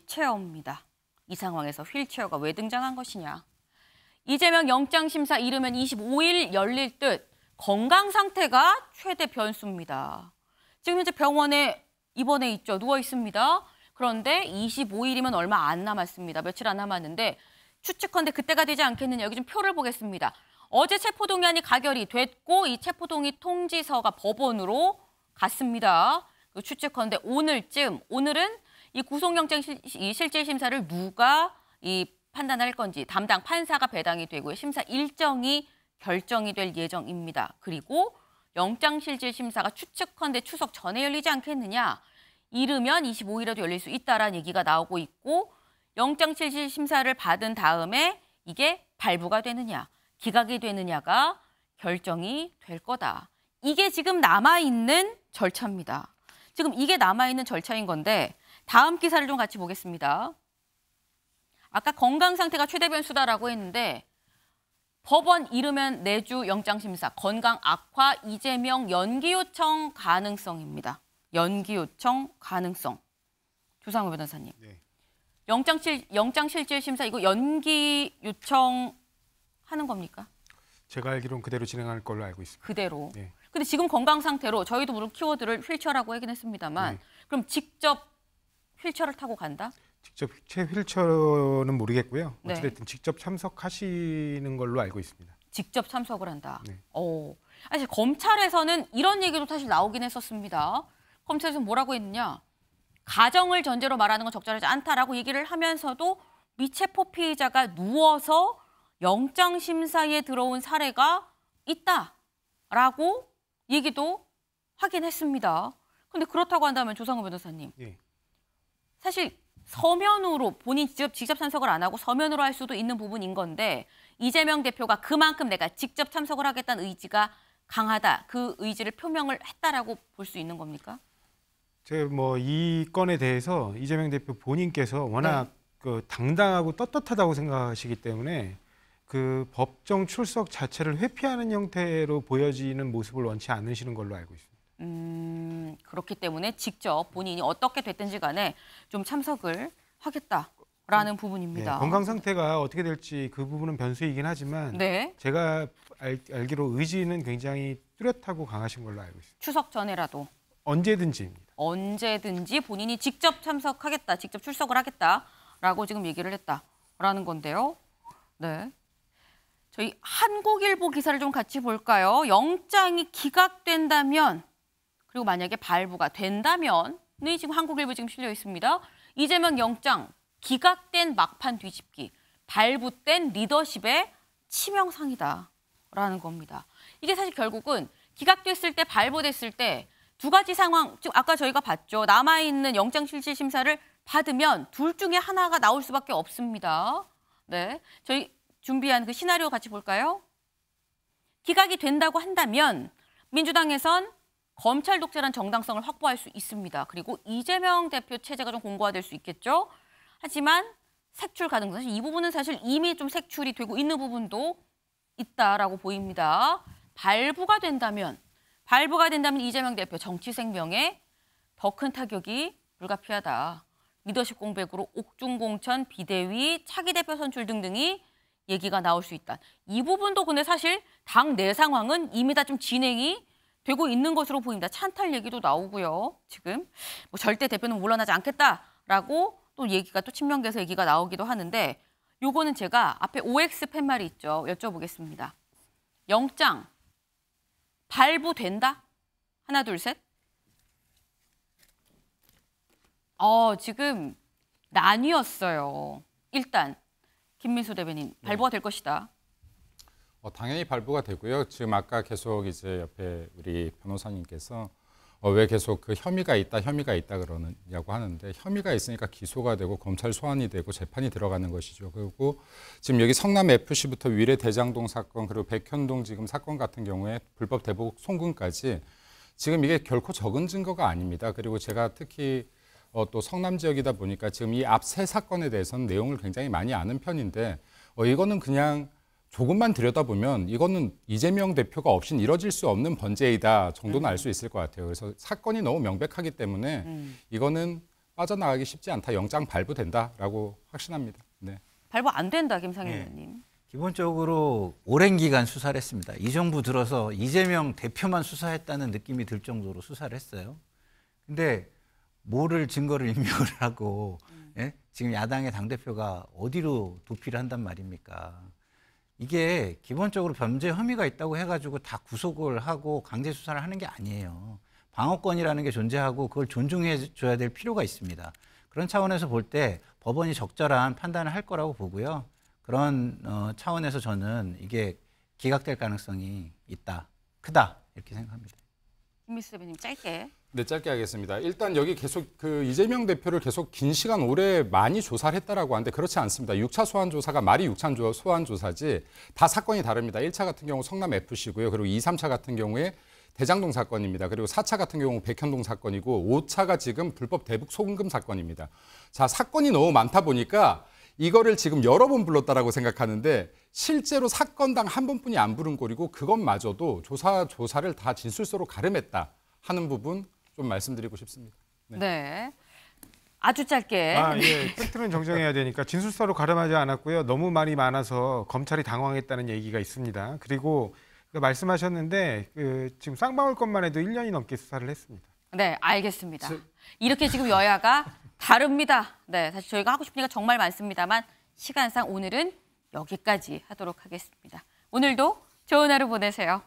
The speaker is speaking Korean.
휠체어입니다. 이 상황에서 휠체어가 왜 등장한 것이냐. 이재명 영장심사 이르면 25일 열릴 듯 건강 상태가 최대 변수입니다. 지금 현재 병원에 입원해 있죠. 누워 있습니다. 그런데 25일이면 얼마 안 남았습니다. 며칠 안 남았는데 추측컨대 그때가 되지 않겠느냐. 여기 좀 표를 보겠습니다. 어제 체포동의안이 가결이 됐고 이 체포동의 통지서가 법원으로 갔습니다. 추측컨대 오늘은 이 구속영장 실질심사를 누가 판단할 건지 담당 판사가 배당이 되고 심사 일정이 결정이 될 예정입니다. 그리고 영장실질심사가 추측컨대 추석 전에 열리지 않겠느냐. 이르면 25일에도 열릴 수 있다라는 얘기가 나오고 있고 영장실질심사를 받은 다음에 이게 발부가 되느냐, 기각이 되느냐가 결정이 될 거다. 이게 지금 남아있는 절차입니다. 지금 이게 남아있는 절차인 건데 다음 기사를 좀 같이 보겠습니다. 아까 건강 상태가 최대 변수다라고 했는데 법원 이르면 내주 영장심사, 건강 악화, 이재명 연기 요청 가능성입니다. 연기 요청 가능성. 조상우 변호사님. 네. 영장실질심사 이거 연기 요청하는 겁니까? 제가 알기로는 그대로 진행할 걸로 알고 있습니다. 그대로. 네. 근데 지금 건강 상태로 저희도 물론 키워드를 휠체어라고 하긴 했습니다만 그럼 직접 휠체어를 타고 간다? 직접 휠체어는 모르겠고요. 네. 어찌됐든 직접 참석하시는 걸로 알고 있습니다. 직접 참석을 한다. 네. 사실 검찰에서는 이런 얘기도 사실 나오긴 했었습니다. 검찰에서는 뭐라고 했느냐. 가정을 전제로 말하는 건 적절하지 않다라고 얘기를 하면서도 미체포 피의자가 누워서 영장심사에 들어온 사례가 있다라고 얘기도 하긴 했습니다. 근데 그렇다고 한다면 조상우 변호사님. 네. 사실 서면으로 본인 직접 참석을 안 하고 서면으로 할 수도 있는 부분인 건데 이재명 대표가 그만큼 내가 직접 참석을 하겠다는 의지가 강하다. 그 의지를 표명을 했다라고 볼 수 있는 겁니까? 제가 이 건에 대해서 이재명 대표 본인께서 워낙 당당하고 떳떳하다고 생각하시기 때문에 그 법정 출석 자체를 회피하는 형태로 보여지는 모습을 원치 않으시는 걸로 알고 있습니다. 그렇기 때문에 직접 본인이 어떻게 됐든지 간에 좀 참석을 하겠다라는 부분입니다. 네, 건강 상태가 어떻게 될지 그 부분은 변수이긴 하지만 네. 제가 알기로 의지는 굉장히 뚜렷하고 강하신 걸로 알고 있습니다. 추석 전에라도. 언제든지입니다. 언제든지 본인이 직접 참석하겠다, 직접 출석을 하겠다라고 지금 얘기를 했다라는 건데요. 네. 저희 한국일보 기사를 좀 같이 볼까요? 영장이 기각된다면 그리고 만약에 발부가 된다면 지금 한국일보 지금 실려 있습니다. 이재명 영장 기각된 막판 뒤집기, 발부된 리더십의 치명상이다라는 겁니다. 이게 사실 결국은 기각됐을 때, 발부됐을 때 두 가지 상황, 지금 아까 저희가 봤죠. 남아있는 영장실질심사를 받으면 둘 중에 하나가 나올 수밖에 없습니다. 네, 저희 준비한 그 시나리오 같이 볼까요? 기각이 된다고 한다면 민주당에선 검찰 독재란 정당성을 확보할 수 있습니다. 그리고 이재명 대표 체제가 좀 공고화될 수 있겠죠. 하지만 색출 가능성, 사실 이 부분은 사실 이미 좀 색출이 되고 있는 부분도 있다라고 보입니다. 발부가 된다면 이재명 대표 정치 생명에 더 큰 타격이 불가피하다. 리더십 공백으로 옥중공천, 비대위, 차기 대표 선출 등등이 얘기가 나올 수 있다. 이 부분도 근데 사실 당 내 상황은 이미 다 좀 진행이 되고 있는 것으로 보입니다. 찬탈 얘기도 나오고요. 지금 절대 대표는 물러나지 않겠다라고 또 얘기가 또 친명계에서 얘기가 나오기도 하는데 요거는 제가 앞에 OX 팻말이 있죠. 여쭤보겠습니다. 영장 발부된다? 하나, 둘, 셋. 지금 나뉘었어요. 일단 김민수 대변인 발부가 될 것이다. 당연히 발부가 되고요. 지금 아까 계속 이제 옆에 우리 변호사님께서 왜 계속 그 혐의가 있다 그러냐고 하는데 혐의가 있으니까 기소가 되고 검찰 소환이 되고 재판이 들어가는 것이죠. 그리고 지금 여기 성남 FC부터 위례 대장동 사건 그리고 백현동 지금 사건 같은 경우에 불법 대북 송금까지 지금 이게 결코 적은 증거가 아닙니다. 그리고 제가 특히 또 성남 지역이다 보니까 지금 이 앞 세 사건에 대해서는 내용을 굉장히 많이 아는 편인데 이거는 그냥 조금만 들여다보면 이거는 이재명 대표가 없이는 이뤄질 수 없는 번제이다 정도는 알 수 있을 것 같아요. 그래서 사건이 너무 명백하기 때문에 이거는 빠져나가기 쉽지 않다. 영장 발부된다라고 확신합니다. 네. 발부 안 된다, 김상일 네. 의원님. 기본적으로 오랜 기간 수사를 했습니다. 이 정부 들어서 이재명 대표만 수사했다는 느낌이 들 정도로 수사를 했어요. 근데 뭐를 증거를 인멸을 하고 예? 지금 야당의 당대표가 어디로 도피를 한단 말입니까? 이게 기본적으로 범죄 혐의가 있다고 해가지고 다 구속을 하고 강제 수사를 하는 게 아니에요. 방어권이라는 게 존재하고 그걸 존중해 줘야 될 필요가 있습니다. 그런 차원에서 볼 때 법원이 적절한 판단을 할 거라고 보고요. 그런 차원에서 저는 이게 기각될 가능성이 있다, 크다 이렇게 생각합니다. 김미수 대표님 짧게. 네, 짧게 하겠습니다. 일단 여기 계속 그 이재명 대표를 계속 긴 시간 오래 많이 조사를 했다라고 하는데 그렇지 않습니다. 6차 소환 조사가 말이 6차 소환 조사지 다 사건이 다릅니다. 1차 같은 경우 성남 FC고요. 그리고 2, 3차 같은 경우에 대장동 사건입니다. 그리고 4차 같은 경우 백현동 사건이고 5차가 지금 불법 대북 송금 사건입니다. 자, 사건이 너무 많다 보니까 이거를 지금 여러 번 불렀다라고 생각하는데 실제로 사건당 한 번뿐이 안 부른 꼴이고 그것마저도 조사를 다 진술서로 가름했다 하는 부분 좀 말씀드리고 싶습니다. 네. 네. 아주 짧게. 예. 팩트는 정정해야 되니까 진술서로 가름하지 않았고요. 너무 말이 많아서 검찰이 당황했다는 얘기가 있습니다. 그리고 말씀하셨는데 지금 쌍방울 것만 해도 1년이 넘게 수사를 했습니다. 네, 알겠습니다. 이렇게 지금 여야가 다릅니다. 네, 사실 저희가 하고 싶은 얘기가 정말 많습니다만 시간상 오늘은 여기까지 하도록 하겠습니다. 오늘도 좋은 하루 보내세요.